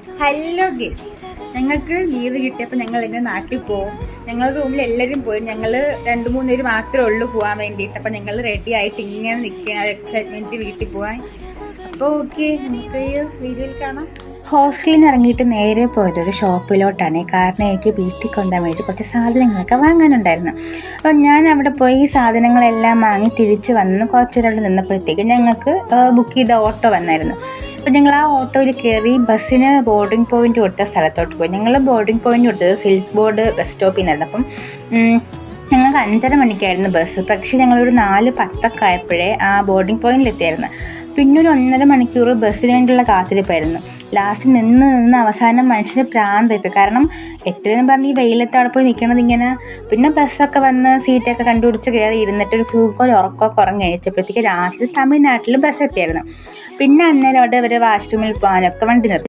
Hello guys, ഞങ്ങൾക്ക് leave കിട്ടിയപ്പോൾ ഞങ്ങൾ ഇന്ന് നാട്ടിൽ പോകും. ഞങ്ങളുടെ റൂമിൽ എല്ലാവരും പോയി. ഞങ്ങൾ 2-3 പേര് മാത്രമേ ഉള്ളൂ പോകാൻ വേണ്ടിയിട്ട്. അപ്പം ഞങ്ങൾ റെഡി ആയിട്ട് ഇങ്ങനെ നിൽക്കുകയാണ്, ഒരു എക്സൈറ്റ്മെൻറ്റ് വീട്ടിൽ പോകാൻ. അപ്പോൾ ഓക്കെ, നമുക്ക് ഈ വീഡിയോയിൽ കാണാം. ഹോസ്റ്റലിൽ നിന്ന് ഇറങ്ങിയിട്ട് നേരെ പോയത് ഒരു ഷോപ്പിലോട്ടാണ്. കാരണം എനിക്ക് വീട്ടിൽ കൊണ്ടുപോകാൻ വേണ്ടി കുറച്ച് സാധനങ്ങളൊക്കെ വാങ്ങാനുണ്ടായിരുന്നു. അപ്പം ഞാൻ അവിടെ പോയി സാധനങ്ങളെല്ലാം വാങ്ങി തിരിച്ച് വന്ന് കുറച്ച് നേരം നിന്നപ്പോഴത്തേക്ക് ഞങ്ങൾക്ക് ബുക്ക് ചെയ്ത ഓട്ടോ വന്നായിരുന്നു. അപ്പം ഞങ്ങൾ ആ ഓട്ടോയിൽ കയറി ബസ്സിന് ബോർഡിംഗ് പോയിന്റ് കൊടുത്ത സ്ഥലത്തോട്ട് പോയി. ഞങ്ങൾ ബോർഡിംഗ് പോയിന്റ് കൊടുത്തത് സിൽക്ക് ബോർഡ് ബസ് സ്റ്റോപ്പിൽ നിന്നായിരുന്നു. അപ്പം ഞങ്ങൾക്ക് 5:30 മണിക്കായിരുന്നു ബസ്. പക്ഷേ ഞങ്ങളൊരു 4:10 ആയപ്പോഴേ ആ ബോർഡിംഗ് പോയിന്റിലെത്തിയായിരുന്നു. പിന്നെ ഒരു 1.5 മണിക്കൂർ ബസ്സിന് വേണ്ടിയുള്ള കാത്തിരിപ്പായിരുന്നു. ലാസ്റ്റ് നിന്ന് അവസാനം മനുഷ്യന് പ്രാന്തായിപ്പോയി. കാരണം എത്രയെന്ന് പറഞ്ഞ് ഈ വെയിലത്ത് അവിടെ പോയി നിൽക്കണത് ഇങ്ങനെ. പിന്നെ ബസ്സൊക്കെ വന്ന് സീറ്റൊക്കെ കണ്ടുപിടിച്ച് കയറി ഇരുന്നിട്ട് ഒരു സുഖം ഉറക്കമൊക്കെ ഉറങ്ങി കഴിച്ചപ്പോഴത്തേക്ക് രാത്രി തമിഴ്നാട്ടിൽ ബസ് എത്തിയായിരുന്നു. പിന്നെ അന്നേരം അവിടെ വാഷ്റൂമിൽ പോകാനൊക്കെ വണ്ടി നിർത്തി.